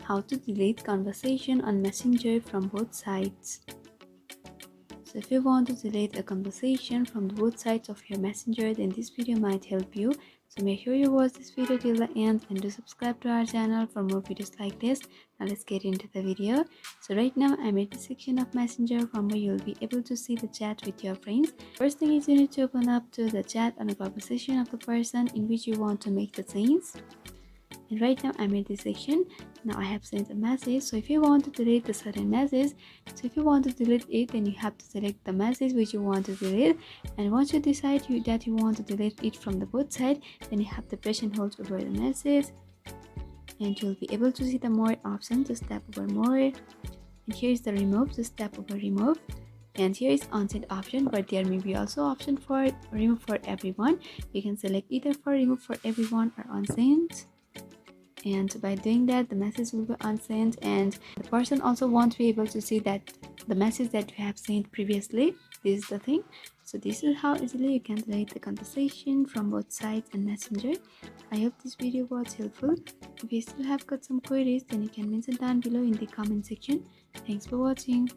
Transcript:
how to delete conversation on Messenger from both sides. So if you want to delete a conversation from both sides of your Messenger, then this video might help you. So make sure you watch this video till the end and do subscribe to our channel for more videos like this. Now let's get into the video. So right now I'm at the section of Messenger from where you'll be able to see the chat with your friends. First thing is you need to open up to the chat on a conversation of the person in which you want to make the change. And right now I'm in this section. Now I have sent a message. So if you want to delete the certain message, so if you want to delete it, then you have to select the message which you want to delete. And once you decide that you want to delete it from the both side, then you have to press and hold over the message, and you'll be able to see the more option. Just tap over more, and here is the remove. Just tap over remove. And here is unsend option, but there may be also option for remove for everyone. You can select either for remove for everyone or unsend. And by doing that, the message will be unsent, and the person also won't be able to see that the message that you have sent previously. This is the thing. So this is how easily you can delete the conversation from both sides and Messenger. I hope this video was helpful. If you still have got some queries, then you can mention down below in the comment section. Thanks for watching.